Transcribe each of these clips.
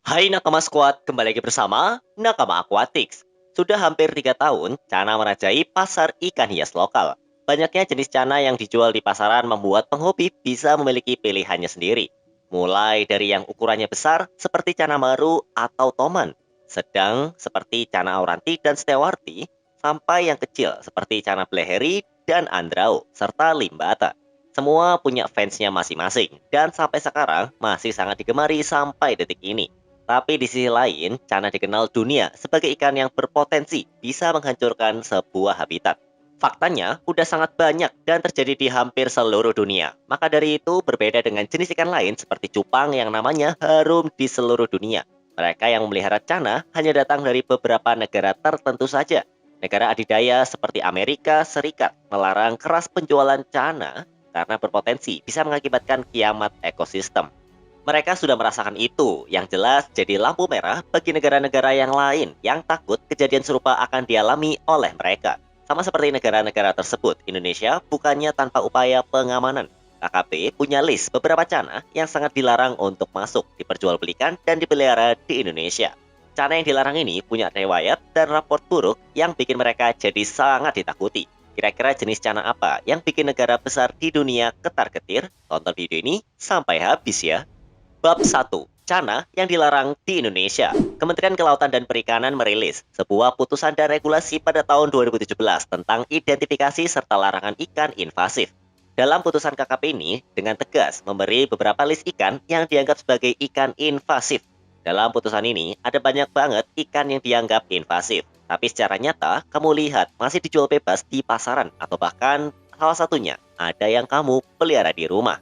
Hai Nakama Squad, kembali lagi bersama Nakama Aquatics. Sudah hampir 3 tahun, Cana merajai pasar ikan hias lokal. Banyaknya jenis Cana yang dijual di pasaran membuat penghobi bisa memiliki pilihannya sendiri. Mulai dari yang ukurannya besar seperti Cana Maru atau Toman, sedang seperti Cana Auranti dan Stewarti, sampai yang kecil seperti Cana Bleheri dan Andrao, serta Limbata. Semua punya fansnya masing-masing, dan sampai sekarang masih sangat digemari sampai detik ini. Tapi di sisi lain, Cana dikenal dunia sebagai ikan yang berpotensi bisa menghancurkan sebuah habitat. Faktanya, udah sangat banyak dan terjadi di hampir seluruh dunia. Maka dari itu, berbeda dengan jenis ikan lain seperti cupang yang namanya harum di seluruh dunia. Mereka yang memelihara Cana hanya datang dari beberapa negara tertentu saja. Negara adidaya seperti Amerika Serikat melarang keras penjualan Cana karena berpotensi bisa mengakibatkan kiamat ekosistem. Mereka sudah merasakan itu, yang jelas jadi lampu merah bagi negara-negara yang lain yang takut kejadian serupa akan dialami oleh mereka. Sama seperti negara-negara tersebut, Indonesia bukannya tanpa upaya pengamanan. KKP punya list beberapa cana yang sangat dilarang untuk masuk, diperjualbelikan, dan dipelihara di Indonesia. Cana yang dilarang ini punya riwayat dan raport buruk yang bikin mereka jadi sangat ditakuti. Kira-kira jenis cana apa yang bikin negara besar di dunia ketar-ketir? Tonton video ini sampai habis ya. Bab 1. Cana yang dilarang di Indonesia. Kementerian Kelautan dan Perikanan merilis sebuah putusan dan regulasi pada tahun 2017 tentang identifikasi serta larangan ikan invasif. Dalam putusan KKP ini, dengan tegas memberi beberapa list ikan yang dianggap sebagai ikan invasif. Dalam putusan ini, ada banyak banget ikan yang dianggap invasif. Tapi secara nyata, kamu lihat masih dijual bebas di pasaran atau bahkan salah satunya ada yang kamu pelihara di rumah.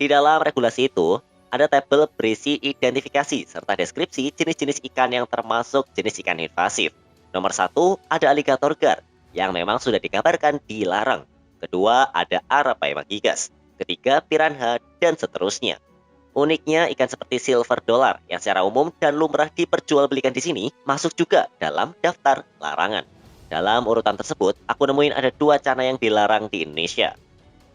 Di dalam regulasi itu, ada tabel berisi identifikasi serta deskripsi jenis-jenis ikan yang termasuk jenis ikan invasif. Nomor 1, ada alligator gar, yang memang sudah dikabarkan dilarang. Kedua, ada Arapaima gigas. Ketiga, piranha, dan seterusnya. Uniknya, ikan seperti silver dollar yang secara umum dan lumrah diperjualbelikan di sini masuk juga dalam daftar larangan. Dalam urutan tersebut, aku nemuin ada 2 cana yang dilarang di Indonesia.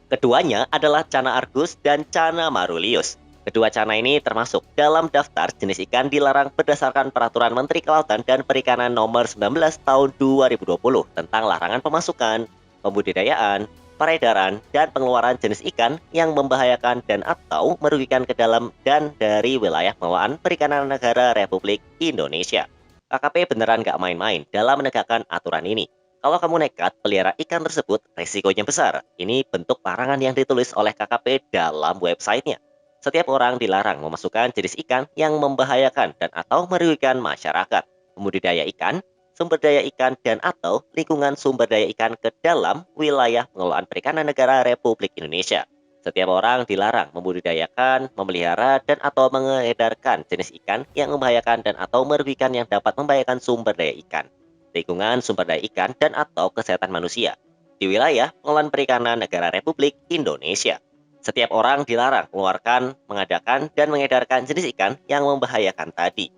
Keduanya adalah Cana argus dan Cana marulius. Kedua cana ini termasuk dalam daftar jenis ikan dilarang berdasarkan Peraturan Menteri Kelautan dan Perikanan Nomor 19 Tahun 2020 tentang larangan pemasukan, pembudidayaan, peredaran, dan pengeluaran jenis ikan yang membahayakan dan atau merugikan ke dalam dan dari wilayah pengelolaan perikanan negara Republik Indonesia. KKP beneran gak main-main dalam menegakkan aturan ini. Kalau kamu nekat pelihara ikan tersebut, resikonya besar. Ini bentuk larangan yang ditulis oleh KKP dalam websitenya. Setiap orang dilarang memasukkan jenis ikan yang membahayakan dan atau merugikan masyarakat, pembudidaya ikan, sumber daya ikan, dan atau lingkungan sumber daya ikan ke dalam wilayah pengelolaan perikanan negara Republik Indonesia. Setiap orang dilarang membudidayakan, memelihara, dan atau mengedarkan jenis ikan yang membahayakan dan atau merugikan yang dapat membahayakan sumber daya ikan, lingkungan sumber daya ikan, dan atau kesehatan manusia di wilayah pengelolaan perikanan negara Republik Indonesia. Setiap orang dilarang mengeluarkan, mengadakan, dan mengedarkan jenis ikan yang membahayakan tadi.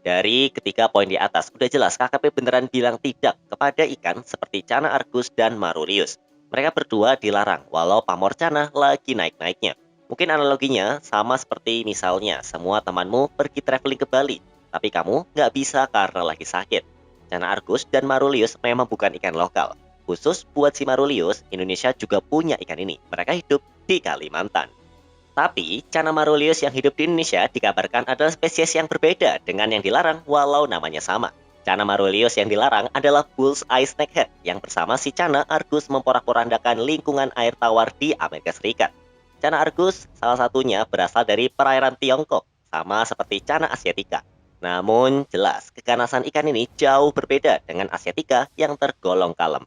Dari ketiga poin di atas, udah jelas KKP beneran bilang tidak kepada ikan seperti Cana argus dan marulius. Mereka berdua dilarang walau pamor Cana lagi naik-naiknya. Mungkin analoginya sama seperti misalnya semua temanmu pergi traveling ke Bali, tapi kamu nggak bisa karena lagi sakit. Cana argus dan marulius memang bukan ikan lokal. Khusus buat si marulius, Indonesia juga punya ikan ini. Mereka hidup di Kalimantan. Tapi, Cana marulius yang hidup di Indonesia dikabarkan adalah spesies yang berbeda dengan yang dilarang walau namanya sama. Cana marulius yang dilarang adalah bullseye snakehead yang bersama si Cana argus memporak-porandakan lingkungan air tawar di Amerika Serikat. Cana argus salah satunya berasal dari perairan Tiongkok, sama seperti Cana asiatica. Namun jelas, keganasan ikan ini jauh berbeda dengan asiatica yang tergolong kalem.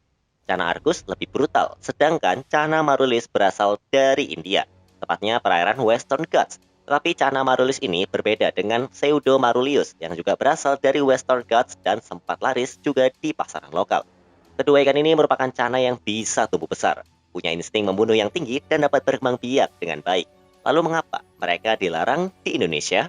Cana argus lebih brutal, sedangkan Cana marulius berasal dari India, tepatnya perairan Western Ghats. Tetapi Cana marulius ini berbeda dengan Pseudo marulius yang juga berasal dari Western Ghats dan sempat laris juga di pasaran lokal. Kedua ikan ini merupakan cana yang bisa tumbuh besar, punya insting membunuh yang tinggi dan dapat berkembang biak dengan baik. Lalu mengapa mereka dilarang di Indonesia?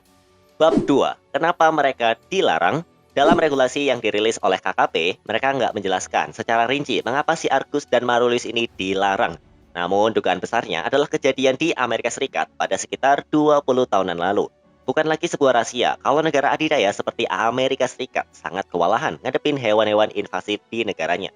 Bab 2. Kenapa mereka dilarang? Dalam regulasi yang dirilis oleh KKP, mereka nggak menjelaskan secara rinci mengapa si Argus dan Marulius ini dilarang. Namun dugaan besarnya adalah kejadian di Amerika Serikat pada sekitar 20 tahunan lalu. Bukan lagi sebuah rahasia kalau negara adidaya seperti Amerika Serikat sangat kewalahan ngadepin hewan-hewan invasif di negaranya.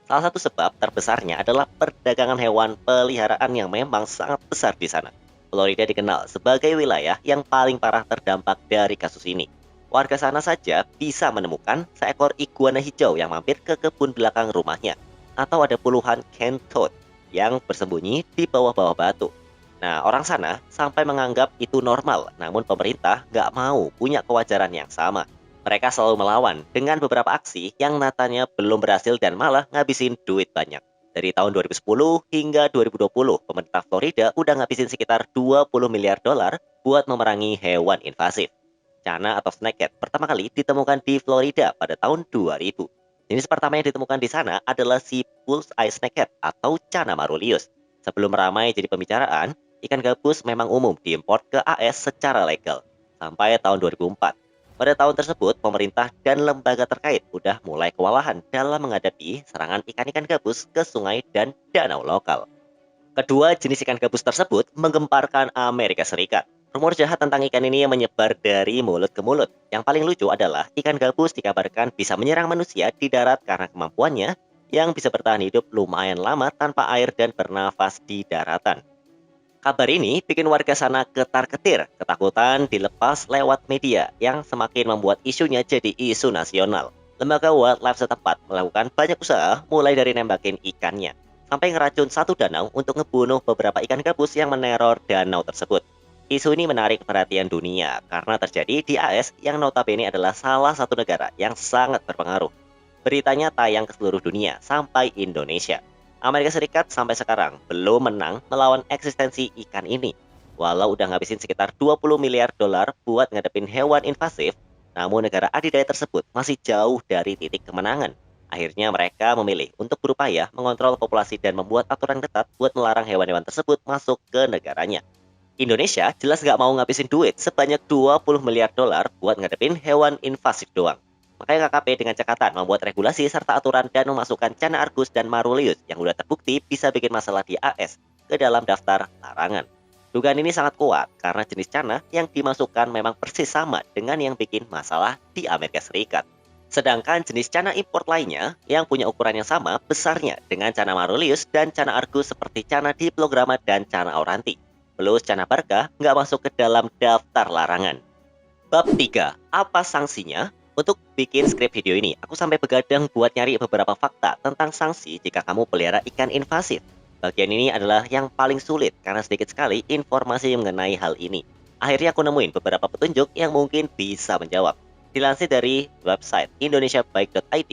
Salah satu sebab terbesarnya adalah perdagangan hewan peliharaan yang memang sangat besar di sana. Florida dikenal sebagai wilayah yang paling parah terdampak dari kasus ini. Warga sana saja bisa menemukan seekor iguana hijau yang mampir ke kebun belakang rumahnya, atau ada puluhan cane toad yang bersembunyi di bawah-bawah batu. Nah, orang sana sampai menganggap itu normal, namun pemerintah nggak mau punya kewajaran yang sama. Mereka selalu melawan dengan beberapa aksi yang nyatanya belum berhasil dan malah ngabisin duit banyak. Dari tahun 2010 hingga 2020, pemerintah Florida udah ngabisin sekitar 20 miliar dolar buat memerangi hewan invasif. Cana atau snakehead pertama kali ditemukan di Florida pada tahun 2000. Jenis pertama yang ditemukan di sana adalah si bullseye snakehead atau Cana marulius. Sebelum ramai jadi pembicaraan, ikan gabus memang umum diimpor ke AS secara legal sampai tahun 2004. Pada tahun tersebut, pemerintah dan lembaga terkait udah mulai kewalahan dalam menghadapi serangan ikan-ikan gabus ke sungai dan danau lokal. Kedua jenis ikan gabus tersebut menggemparkan Amerika Serikat. Rumor jahat tentang ikan ini menyebar dari mulut ke mulut. Yang paling lucu adalah ikan gabus dikabarkan bisa menyerang manusia di darat karena kemampuannya yang bisa bertahan hidup lumayan lama tanpa air dan bernafas di daratan. Kabar ini bikin warga sana ketar-ketir, ketakutan dilepas lewat media yang semakin membuat isunya jadi isu nasional. Lembaga wildlife setempat melakukan banyak usaha mulai dari nembakin ikannya, sampai ngeracun satu danau untuk ngebunuh beberapa ikan gabus yang meneror danau tersebut. Isu ini menarik perhatian dunia karena terjadi di AS yang notabene adalah salah satu negara yang sangat berpengaruh. Beritanya tayang ke seluruh dunia sampai Indonesia. Amerika Serikat sampai sekarang belum menang melawan eksistensi ikan ini. Walau udah ngabisin sekitar 20 miliar dolar buat ngadepin hewan invasif, namun negara adidaya tersebut masih jauh dari titik kemenangan. Akhirnya mereka memilih untuk berupaya mengontrol populasi dan membuat aturan ketat buat melarang hewan-hewan tersebut masuk ke negaranya. Indonesia jelas nggak mau ngabisin duit sebanyak 20 miliar dolar buat ngadepin hewan invasif doang. Makanya KKP dengan cekatan membuat regulasi serta aturan dan memasukkan Cana argus dan marulius yang udah terbukti bisa bikin masalah di AS ke dalam daftar larangan. Dugaan ini sangat kuat karena jenis Cana yang dimasukkan memang persis sama dengan yang bikin masalah di Amerika Serikat. Sedangkan jenis Cana import lainnya yang punya ukuran yang sama besarnya dengan Cana marulius dan Cana argus seperti Cana diplograma dan Cana auranti. Plus Cana barca nggak masuk ke dalam daftar larangan. Bab 3. Apa sanksinya? Untuk bikin skrip video ini, aku sampai begadang buat nyari beberapa fakta tentang sanksi jika kamu pelihara ikan invasif. Bagian ini adalah yang paling sulit karena sedikit sekali informasi mengenai hal ini. Akhirnya aku nemuin beberapa petunjuk yang mungkin bisa menjawab. Dilansir dari website indonesiabaik.id,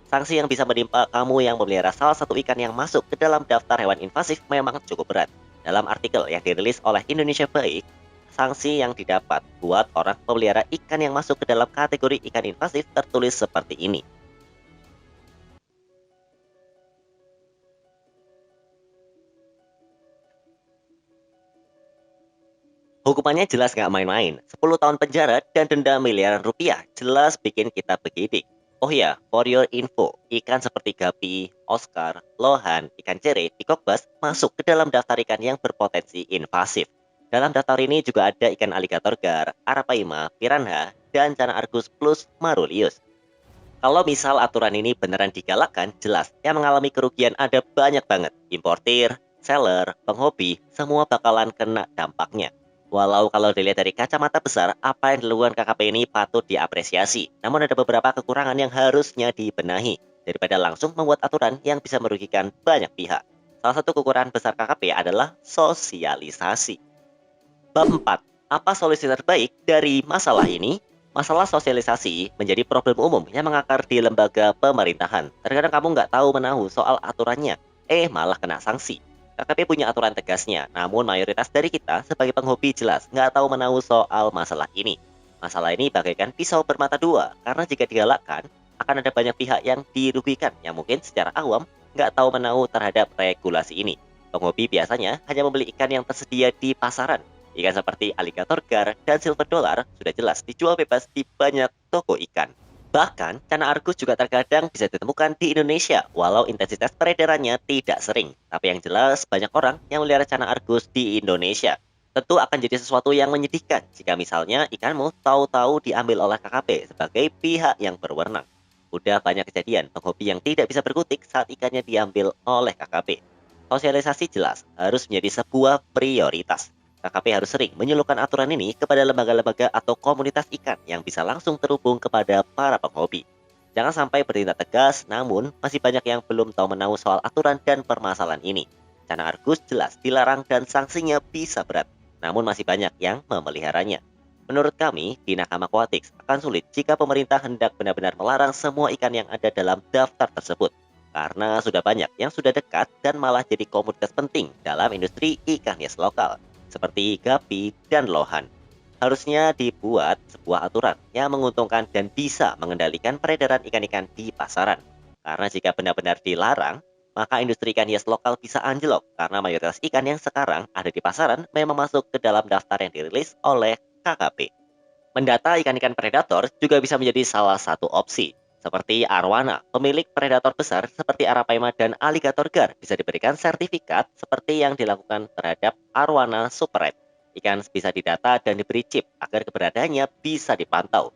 sanksi yang bisa menimpa kamu yang memelihara salah satu ikan yang masuk ke dalam daftar hewan invasif memang cukup berat. Dalam artikel yang dirilis oleh Indonesia Baik, sanksi yang didapat buat orang pemelihara ikan yang masuk ke dalam kategori ikan invasif tertulis seperti ini. Hukumannya jelas nggak main-main, 10 tahun penjara dan denda miliaran rupiah, jelas bikin kita begidik. Oh ya, for your info, ikan seperti gapi, oscar, lohan, ikan cere, pikok bass masuk ke dalam daftar ikan yang berpotensi invasif. Dalam daftar ini juga ada ikan aligator gar, arapaima, piranha, dan Cana argus plus marulius. Kalau misal aturan ini beneran digalakkan, jelas yang mengalami kerugian ada banyak banget. Importir, seller, penghobi, semua bakalan kena dampaknya. Walau kalau dilihat dari kacamata besar, apa yang dilakukan KKP ini patut diapresiasi. Namun ada beberapa kekurangan yang harusnya dibenahi, daripada langsung membuat aturan yang bisa merugikan banyak pihak. Salah satu kekurangan besar KKP adalah sosialisasi. Bab 4. Apa solusi terbaik dari masalah ini? Masalah sosialisasi menjadi problem umum yang mengakar di lembaga pemerintahan. Terkadang kamu nggak tahu menahu soal aturannya, malah kena sanksi. KKP punya aturan tegasnya, namun mayoritas dari kita sebagai penghobi jelas nggak tahu menahu soal masalah ini. Masalah ini bagaikan pisau bermata dua, karena jika digalakkan, akan ada banyak pihak yang dirugikan, yang mungkin secara awam nggak tahu menahu terhadap regulasi ini. Penghobi biasanya hanya membeli ikan yang tersedia di pasaran. Ikan seperti aligator gar dan silver dollar sudah jelas dijual bebas di banyak toko ikan. Bahkan, Cana argus juga terkadang bisa ditemukan di Indonesia, walau intensitas peredarannya tidak sering. Tapi yang jelas, banyak orang yang melihara Cana argus di Indonesia. Tentu akan jadi sesuatu yang menyedihkan jika misalnya ikanmu tahu-tahu diambil oleh KKP sebagai pihak yang berwenang. Udah banyak kejadian penghobi yang tidak bisa berkutik saat ikannya diambil oleh KKP. Sosialisasi jelas harus menjadi sebuah prioritas. KKP harus sering menyuluhkan aturan ini kepada lembaga-lembaga atau komunitas ikan yang bisa langsung terhubung kepada para penghobi. Jangan sampai bertindak tegas, namun masih banyak yang belum tahu menahu soal aturan dan permasalahan ini. Cana Argus jelas dilarang dan sanksinya bisa berat, namun masih banyak yang memeliharanya. Menurut kami, di Nakam Aquatics akan sulit jika pemerintah hendak benar-benar melarang semua ikan yang ada dalam daftar tersebut. Karena sudah banyak yang sudah dekat dan malah jadi komoditas penting dalam industri ikan hias lokal, seperti gapi dan lohan. Harusnya dibuat sebuah aturan yang menguntungkan dan bisa mengendalikan peredaran ikan-ikan di pasaran. Karena jika benar-benar dilarang, maka industri ikan hias lokal bisa anjlok karena mayoritas ikan yang sekarang ada di pasaran memang masuk ke dalam daftar yang dirilis oleh KKP. Mendata ikan-ikan predator juga bisa menjadi salah satu opsi. Seperti arwana, pemilik predator besar seperti arapaima dan alligator gar bisa diberikan sertifikat seperti yang dilakukan terhadap arwana super red. Ikan bisa didata dan diberi chip agar keberadaannya bisa dipantau.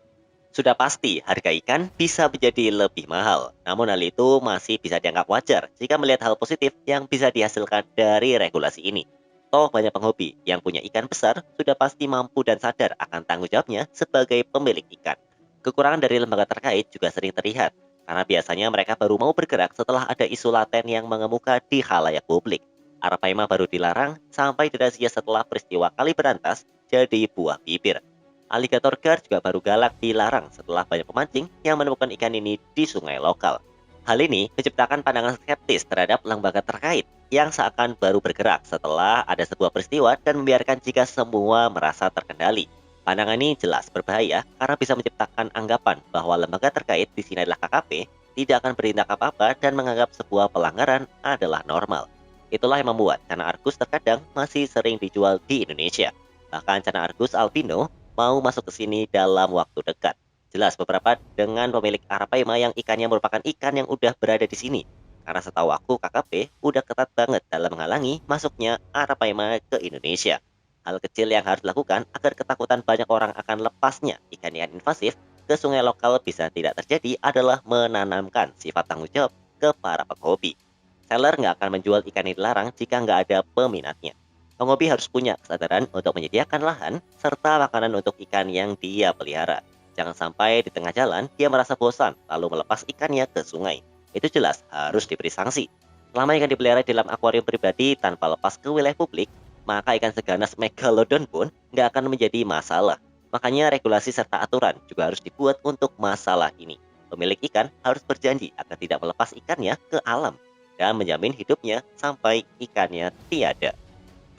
Sudah pasti harga ikan bisa menjadi lebih mahal, namun hal itu masih bisa dianggap wajar jika melihat hal positif yang bisa dihasilkan dari regulasi ini. Toh banyak penghobi yang punya ikan besar sudah pasti mampu dan sadar akan tanggung jawabnya sebagai pemilik ikan. Kekurangan dari lembaga terkait juga sering terlihat, karena biasanya mereka baru mau bergerak setelah ada isu laten yang mengemuka di khalayak publik. Arapaima baru dilarang sampai dirazia setelah peristiwa kali berantas jadi buah bibir. Alligator gar juga baru galak dilarang setelah banyak pemancing yang menemukan ikan ini di sungai lokal. Hal ini menciptakan pandangan skeptis terhadap lembaga terkait yang seakan baru bergerak setelah ada sebuah peristiwa dan membiarkan jika semua merasa terkendali. Pandangan ini jelas berbahaya karena bisa menciptakan anggapan bahwa lembaga terkait di sini adalah KKP tidak akan bertindak apa-apa dan menganggap sebuah pelanggaran adalah normal. Itulah yang membuat Cana Argus terkadang masih sering dijual di Indonesia. Bahkan Cana Argus albino mau masuk ke sini dalam waktu dekat. Jelas beberapa dengan pemilik arapaima yang ikannya merupakan ikan yang udah berada di sini. Karena setahu aku KKP udah ketat banget dalam menghalangi masuknya arapaima ke Indonesia. Hal kecil yang harus dilakukan agar ketakutan banyak orang akan lepasnya ikan-ikan invasif ke sungai lokal bisa tidak terjadi adalah menanamkan sifat tanggung jawab ke para penghobi. Seller nggak akan menjual ikan yang dilarang jika nggak ada peminatnya. Penghobi harus punya kesadaran untuk menyediakan lahan serta makanan untuk ikan yang dia pelihara. Jangan sampai di tengah jalan dia merasa bosan lalu melepas ikannya ke sungai. Itu jelas harus diberi sanksi. Selama ikan dipelihara dalam akuarium pribadi tanpa lepas ke wilayah publik, maka ikan seganas megalodon pun nggak akan menjadi masalah. Makanya regulasi serta aturan juga harus dibuat untuk masalah ini. Pemilik ikan harus berjanji agar tidak melepas ikannya ke alam dan menjamin hidupnya sampai ikannya tiada.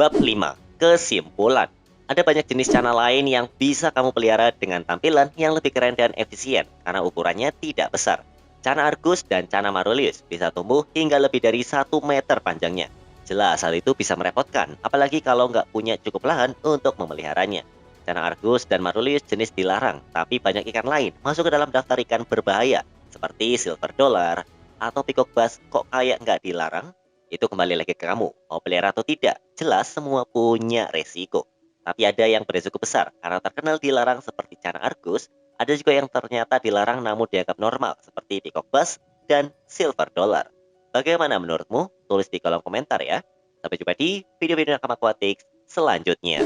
Bab 5. Kesimpulan. Ada banyak jenis cana lain yang bisa kamu pelihara dengan tampilan yang lebih keren dan efisien karena ukurannya tidak besar. Cana Argus dan Cana Marulius bisa tumbuh hingga lebih dari 1 meter panjangnya. Jelas hal itu bisa merepotkan, apalagi kalau nggak punya cukup lahan untuk memeliharanya. Cana Argus dan Marulius jenis dilarang, tapi banyak ikan lain masuk ke dalam daftar ikan berbahaya, seperti silver dollar atau peacock bass kok kayak nggak dilarang? Itu kembali lagi ke kamu, mau pelihara atau tidak. Jelas semua punya resiko. Tapi ada yang beresiko besar karena terkenal dilarang seperti Cana Argus, ada juga yang ternyata dilarang namun dianggap normal seperti peacock bass dan silver dollar. Bagaimana menurutmu? Tulis di kolom komentar ya. Sampai jumpa di video-video Nakam Aquatics selanjutnya.